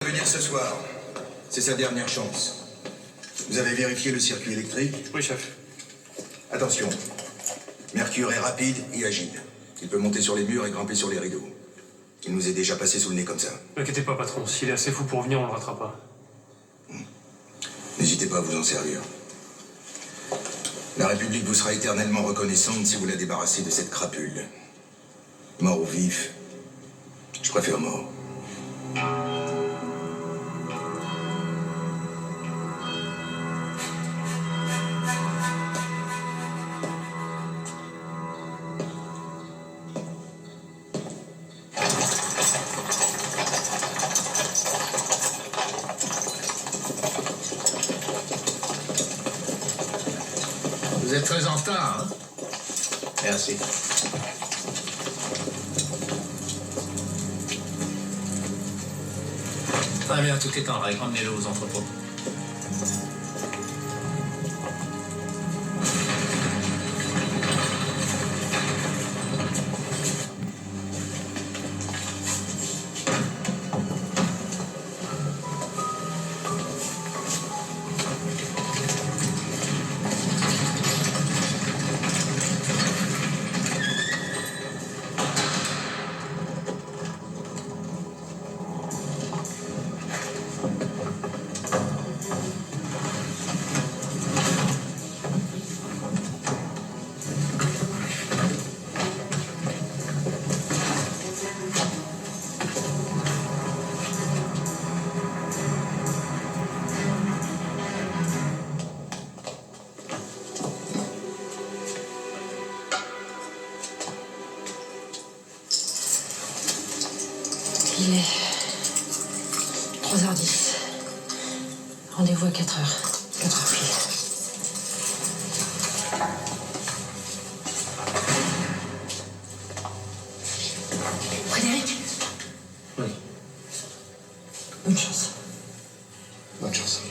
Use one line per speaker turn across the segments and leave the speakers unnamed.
venir ce soir. C'est sa dernière chance. Vous avez vérifié le circuit électrique?
Oui, chef.
Attention. Mercure est rapide et agile. Il peut monter sur les murs et grimper sur les rideaux. Il nous est déjà passé sous le nez comme ça.
Ne inquiétez pas, patron. S'il est assez fou pour venir, on le rattrapera.
N'hésitez pas à vous en servir. La République vous sera éternellement reconnaissante si vous la débarrassez de cette crapule. Mort ou vif, je préfère mort.
Vous êtes très en retard, hein?
Merci.
Très bien, tout est en règle. Emmenez-le aux entrepôts.
Il est 3h10. Rendez-vous à 4h. 4h pile. Frédéric?
Oui.
Bonne chance.
Bonne chance.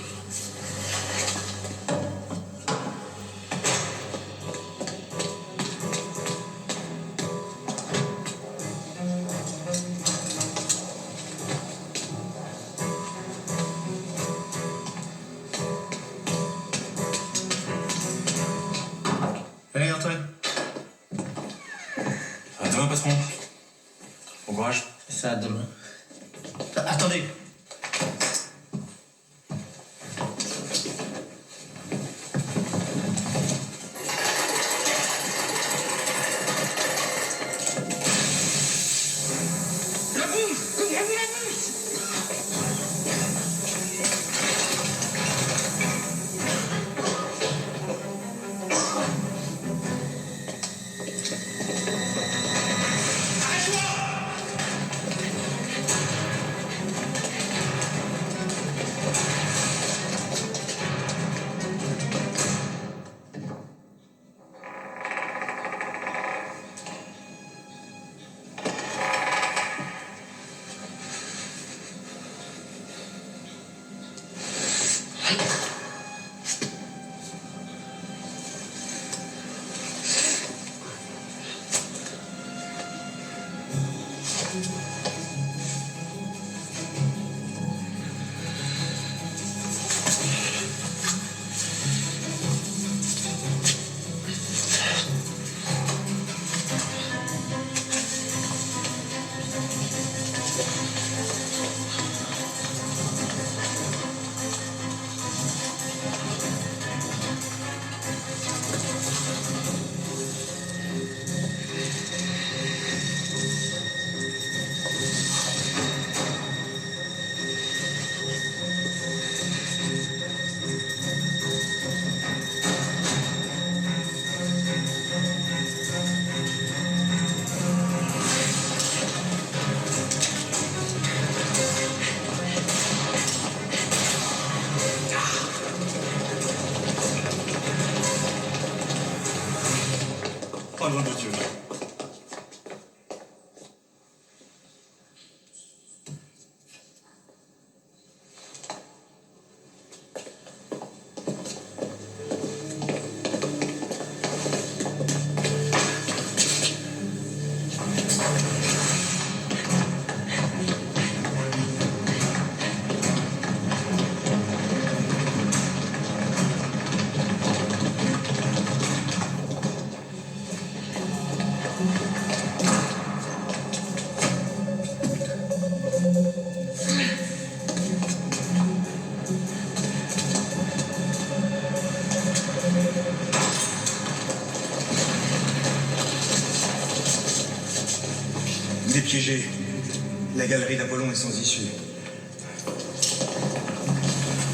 Allez, Antoine.
À demain, patron. Bon courage.
Ça, à demain. Attendez.
piégé. La galerie d'Apollon est sans issue.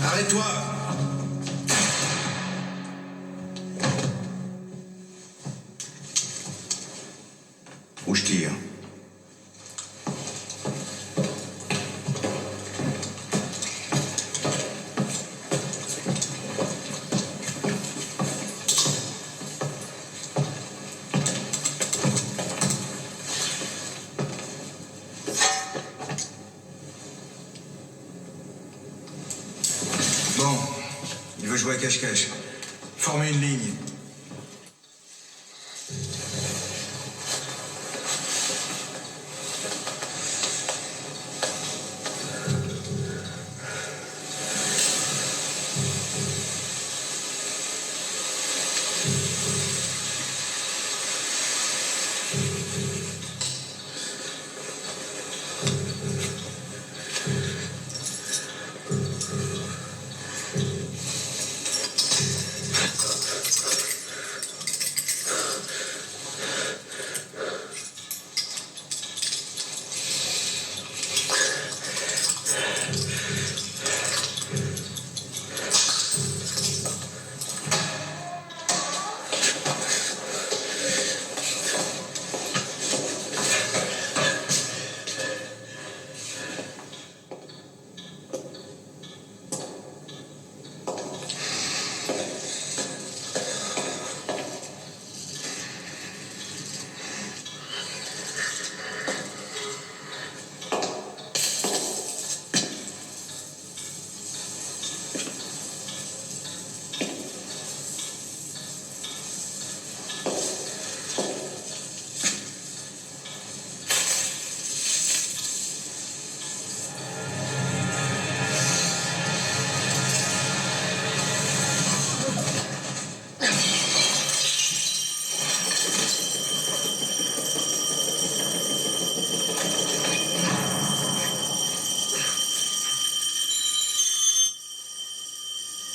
Arrête-toi! Où je tire? Bon, il veut jouer à cache-cache. Former une ligne.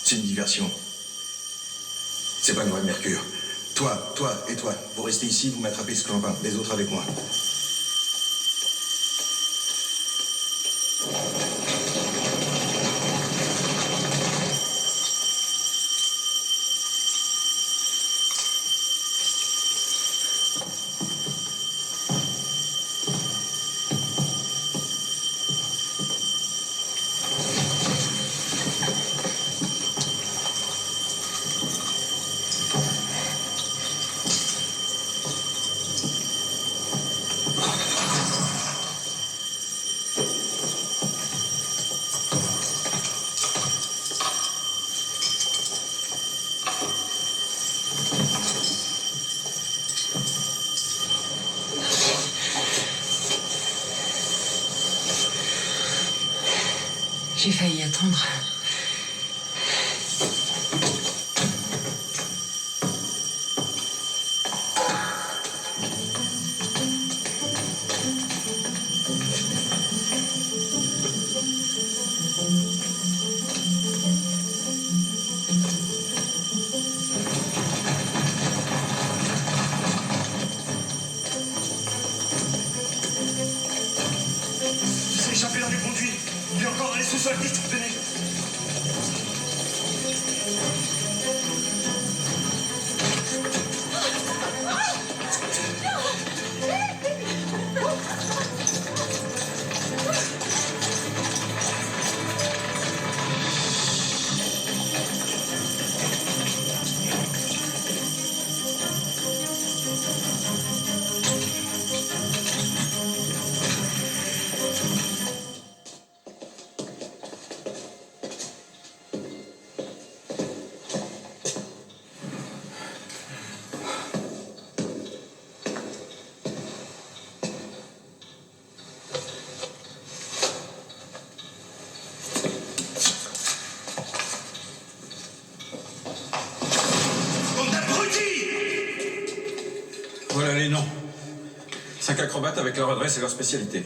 C'est une diversion. C'est pas une vraie Mercure. Toi et toi, vous restez ici, vous m'attrapez ce clampin. Les autres avec moi.
J'ai failli attendre.
Il s'est échappé dans les conduits. Il est encore dans les sous-sols, vite, venez.
Voilà les noms. 5 acrobates avec leur adresse et leur spécialité.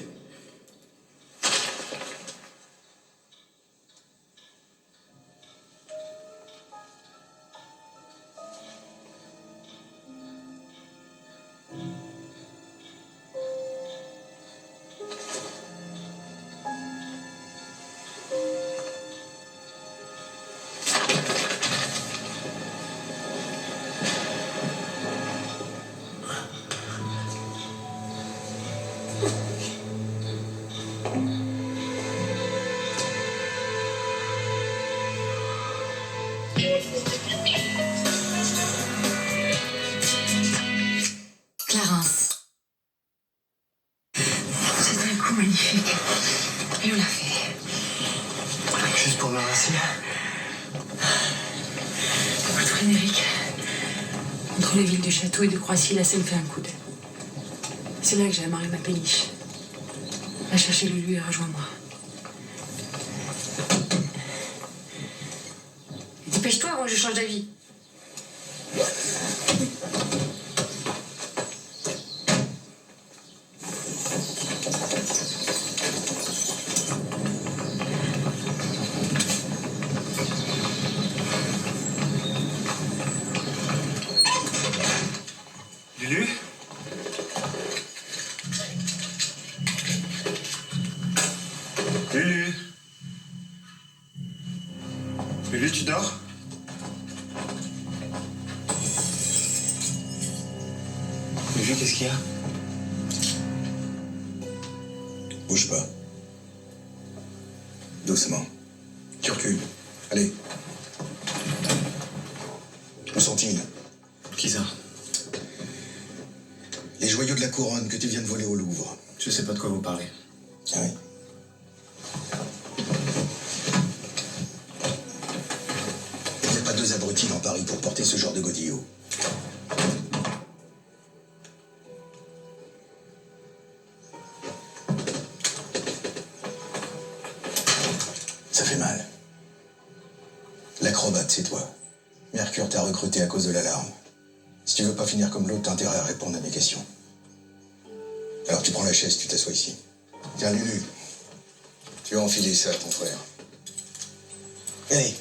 débarrasser.
Écoute, Frédéric, entre les villes du château et de Croissy, la Seine fait un coude. C'est là que j'ai amarré ma péniche. Va chercher Lulu et rejoins-moi. Dépêche-toi avant que je change d'avis.
Lulu? Lulu? Lulu, tu dors? Lulu, qu'est-ce qu'il y a?
Bouge pas. Doucement. Tu recules. Allez. Où sont-ils?
Qui ça?
Les joyaux de la couronne que tu viens de voler au Louvre.
Je sais pas de quoi vous parlez.
Ah oui. Il n'y a pas deux abrutis dans Paris pour porter ce genre de godillot. Ça fait mal. L'acrobate, c'est toi. Mercure t'a recruté à cause de l'alarme. Si tu veux pas finir comme l'autre, t'as intérêt à répondre à mes questions. Alors tu prends la chaise, tu t'assois ici. Tiens, Lulu, tu vas enfiler ça à ton frère. Allez.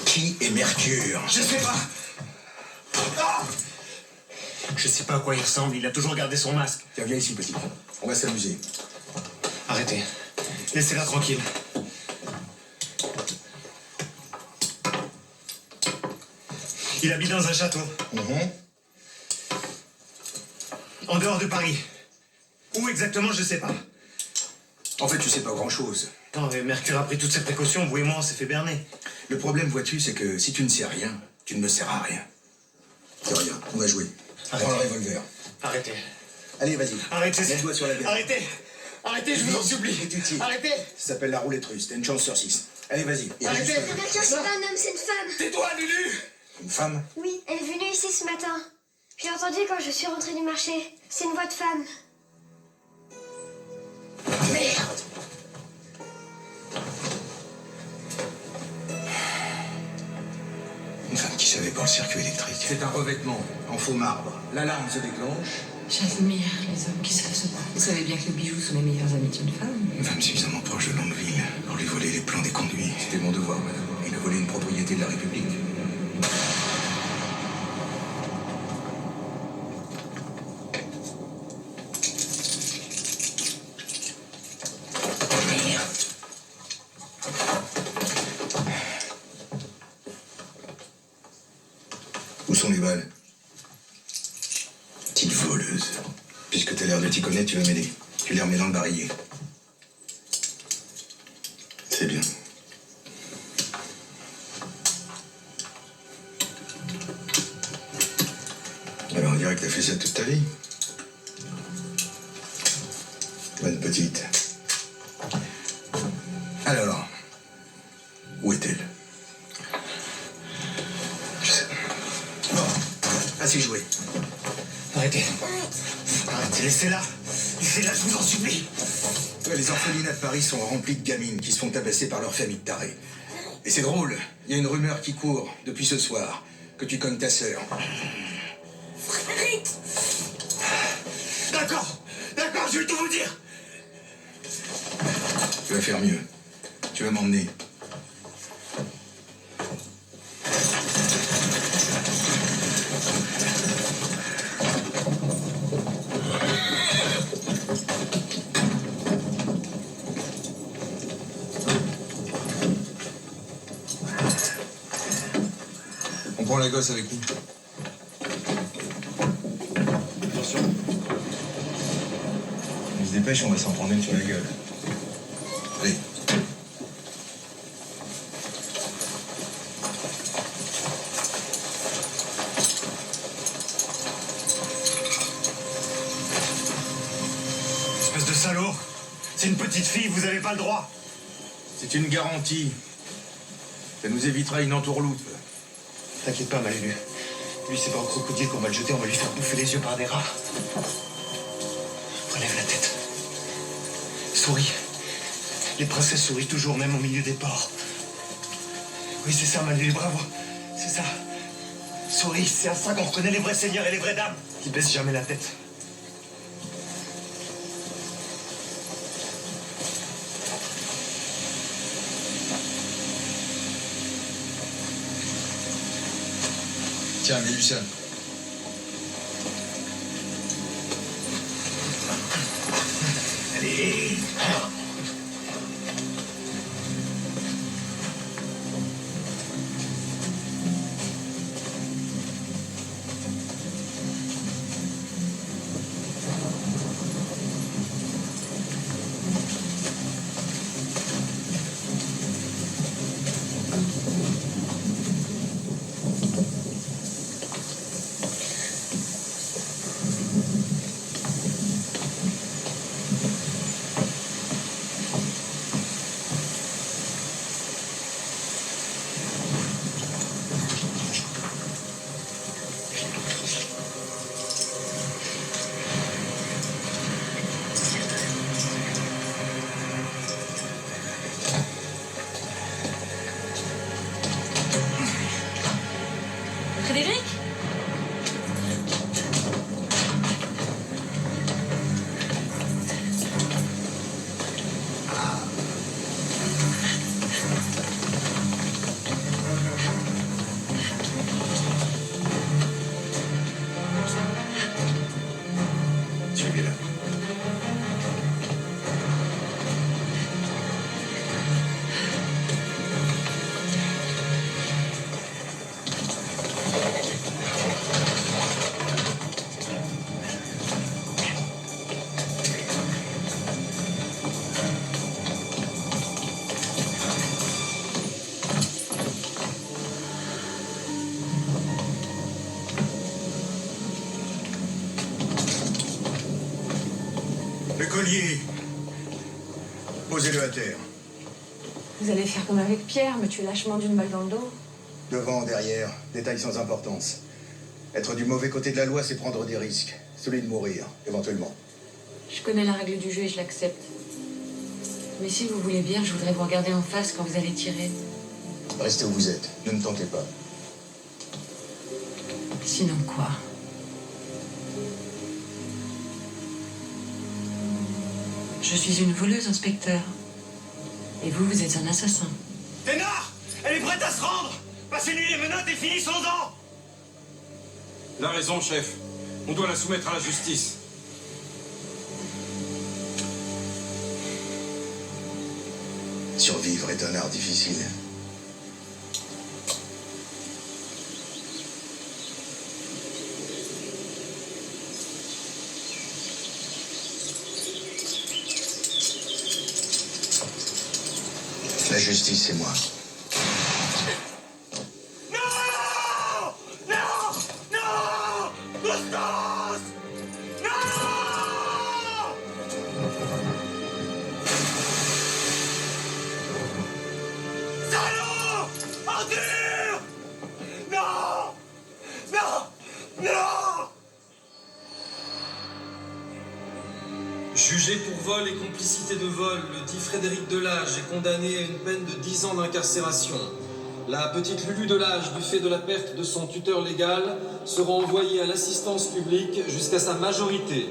Qui est Mercure?
Je sais pas. Ah,
Je sais pas à quoi il ressemble, il a toujours gardé son masque.
Tiens, viens ici, petit. On va s'amuser.
Arrêtez. Laissez-la tranquille. Il habite dans un château. En dehors de Paris. Où exactement, je sais pas.
En fait, tu sais pas grand-chose.
Non, mais Mercure a pris toutes ses précautions, vous et moi, on s'est fait berner.
Le problème, vois-tu, c'est que si tu ne sais rien, tu ne me sers à rien. C'est rien, on va jouer.
Arrêtez.
Prends le revolver.
Arrêtez.
Allez, vas-y.
Arrêtez.
Mets-toi sur la gueule.
Arrêtez. Arrêtez, je vous en supplie.
Et tu tires.
Arrêtez.
Ça s'appelle la roulette russe. T'as une chance sur 6. Allez, vas-y. Et
Arrêtez.
ajuste-le.
Mercure, c'est pas un homme, c'est une femme.
Tais-toi, Lulu.
Une femme?
Oui, elle est venue ici ce matin. Je l'ai entendue quand je suis rentrée du marché. C'est une voix de femme.
Merde. Une femme qui savait pour le circuit électrique. C'est un revêtement en faux marbre. L'alarme se déclenche.
J'admire les hommes qui savent se battre. Vous savez bien que le bijou sont les meilleurs amis d'une femme.
Une femme suffisamment proche de Longueville pour lui voler les plans des conduits. C'était mon devoir, madame. Il a volé une propriété de la République. Où sont les balles? Petite voleuse. Puisque t'as l'air de t'y connaître, tu vas m'aider. Tu les remets dans le barillet. C'est bien. Alors on dirait que t'as fait ça toute ta vie. Bonne petite. Alors, où est-elle? Je sais. Bon, assez joué.
Arrêtez. Arrêtez, laissez-la. Laissez-la, je vous en supplie.
Les orphelinats de Paris sont remplis de gamines qui se font tabasser par leur famille de tarés. Et c'est drôle, il y a une rumeur qui court depuis ce soir, que tu cognes ta sœur.
Frédéric!
D'accord, je vais tout vous dire.
Tu vas faire mieux. Tu vas m'emmener. la gosse avec nous.
Attention.
On se dépêche, on va s'en prendre une sur la gueule. Allez.
Espèce de salaud. C'est une petite fille, vous avez pas le droit.
C'est une garantie. Ça nous évitera une entourloupe.
T'inquiète pas, Malulu. Lui, c'est pas un crocodile qu'on va le jeter, on va lui faire bouffer les yeux par des rats. Relève la tête. Souris. Les princesses sourient toujours, même au milieu des porcs. Oui, c'est ça, Malulu, bravo. C'est ça. Souris, c'est à ça qu'on reconnaît les vrais seigneurs et les vraies dames. Qui baissent jamais la tête.
Tiens, Mélucien.
Allez.
Frédéric?
Suivez-la.
Le collier. Posez-le à terre.
Vous allez faire comme avec Pierre, me tuer lâchement d'une balle dans le dos.
Devant, derrière, détail sans importance. Être du mauvais côté de la loi, c'est prendre des risques. Celui de mourir, éventuellement.
Je connais la règle du jeu et je l'accepte. Mais si vous voulez bien, je voudrais vous regarder en face quand vous allez tirer.
Restez où vous êtes, ne me tentez pas.
Sinon quoi? Je suis une voleuse, inspecteur. Et vous, vous êtes un assassin.
Thénard, elle est prête à se rendre. Passez-lui les menottes et finissons-en.
Il a raison, chef. On doit la soumettre à la justice.
Survivre est un art difficile. La justice, c'est moi.
Non! Non! Non! Constance! Non! Salaud! Ordure! Non! Non! Non!
Jugé pour vol et complicité de vol, le dit Frédéric Delage est condamné à une peine de 10 ans d'incarcération. La petite Lulu Delage, du fait de la perte de son tuteur légal, sera envoyée à l'assistance publique jusqu'à sa majorité.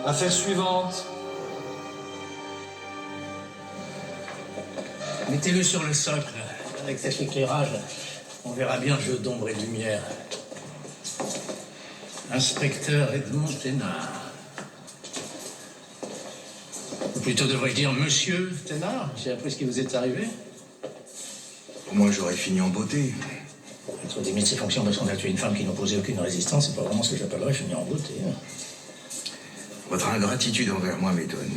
Affaire suivante.
Mettez-le sur le socle. Avec cet éclairage, on verra bien le jeu d'ombre et de lumière. Inspecteur Edmond Thénard. Ou plutôt devrais-je dire Monsieur Thénard, j'ai appris ce qui vous est arrivé.
Au moins, j'aurais fini en beauté.
être démis de ses fonctions parce qu'on a tué une femme qui n'opposait aucune résistance, c'est pas vraiment ce que j'appellerais finir en beauté.
Votre ingratitude envers moi m'étonne.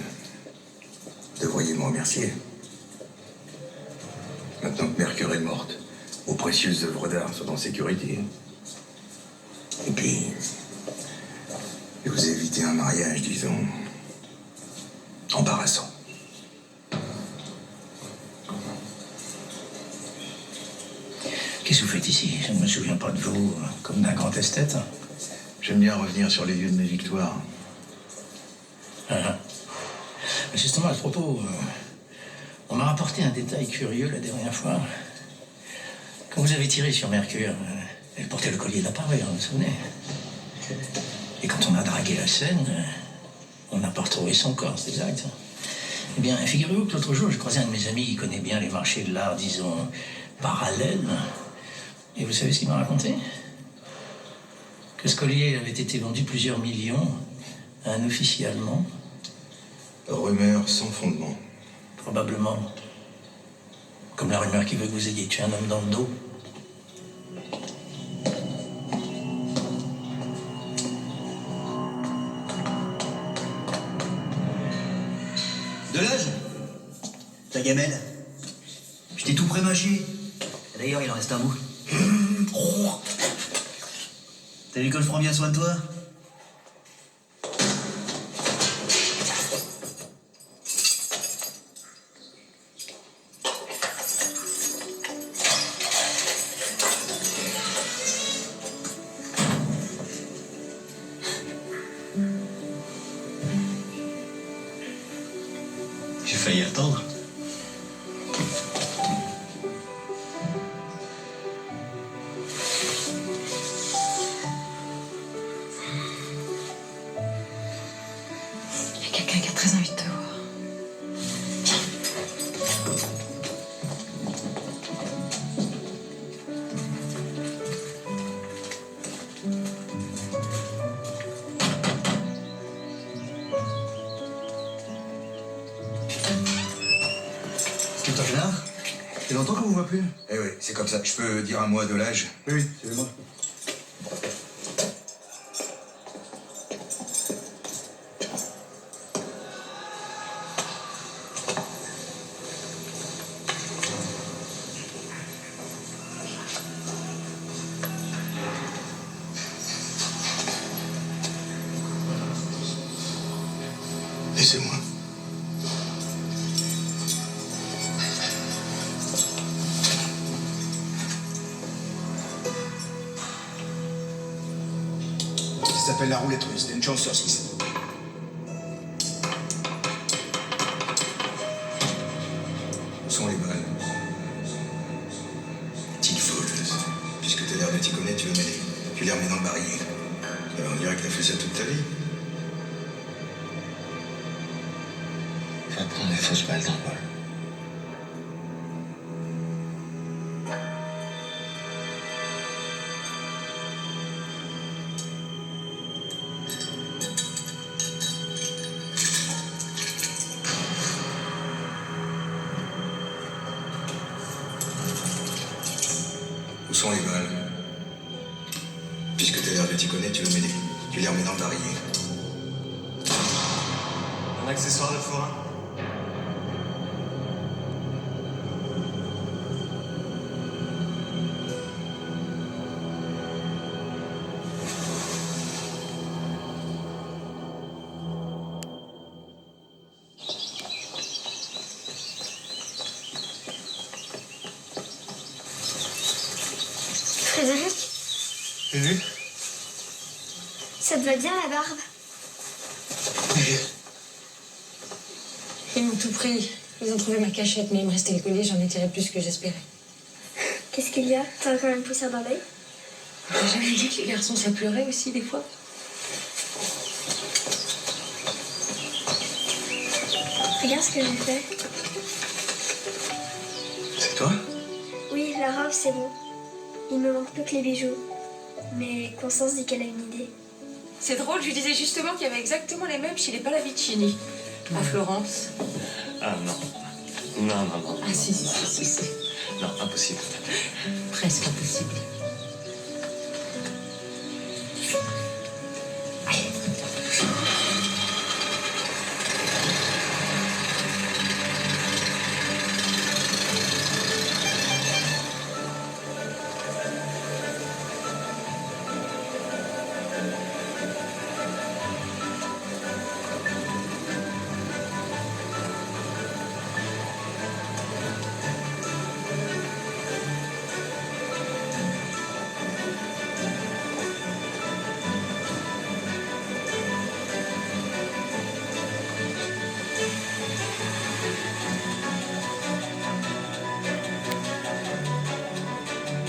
Vous devriez me remercier. Maintenant que Mercure est morte, vos précieuses œuvres d'art sont en sécurité. Et puis, vous évitez un mariage, disons, embarrassant.
Qu'est-ce que vous faites ici? Je ne me souviens pas de vous, comme d'un grand esthète.
J'aime bien revenir sur les lieux de mes victoires.
Ah. Justement, à ce propos, on m'a rapporté un détail curieux la dernière fois. Quand vous avez tiré sur Mercure, elle portait le collier de la parure, vous vous souvenez? Et quand on a dragué la scène, on n'a pas retrouvé son corps, c'est exact. Eh bien, figurez-vous que l'autre jour, je croisais un de mes amis qui connaît bien les marchés de l'art, disons, parallèles. Et vous savez ce qu'il m'a raconté? Que ce collier avait été vendu plusieurs millions à un officier allemand.
Rumeur sans fondement.
Probablement. Comme la rumeur qui veut que vous ayez tué un homme dans le dos.
Delage, ta gamelle. Je t'ai tout prémâché. D'ailleurs, il en reste un bout. T'as vu que je prends bien soin de toi? J'ai failli attendre.
Il y a quelqu'un qui a très envie de te voir.
C'est toi là? C'est longtemps qu'on vous voit plus?
Eh oui, c'est comme ça. Je peux dire un mot à Delage?
Oui, c'est moi.
Laissez-moi.
Ça s'appelle la roulette russe, une chance sur 6.
Où sont les balles? Petite voleuse. Puisque t'as l'air de t'y connaître, tu les remets dans le barillet. Alors on dirait que t'as fait ça toute ta vie.
Va prendre les fausses balles d'envol.
Où sont les balles? Puisque t'as l'air de t'y connaître, tu les remets dans le barillet.
Un accessoire de forain.
Frédéric,
T'as vu?
ça te va bien la barbe?
Ils m'ont tout pris. Ils ont trouvé ma cachette, mais il me restait le collier, j'en ai tiré plus que j'espérais.
Qu'est-ce qu'il y a? T'as encore une poussière dans l'œil?
T'as jamais dit que les garçons ça pleurait aussi des fois?
Regarde ce que j'ai fait.
C'est toi?
Oui, la robe, c'est bon. Il me manque plus que les bijoux. Mais Constance dit qu'elle a une idée.
C'est drôle, je lui disais justement qu'il y avait exactement les mêmes chez les Pallavicini. À Florence.
Ah non. Non.
Ah si.
Non, impossible.
Presque impossible.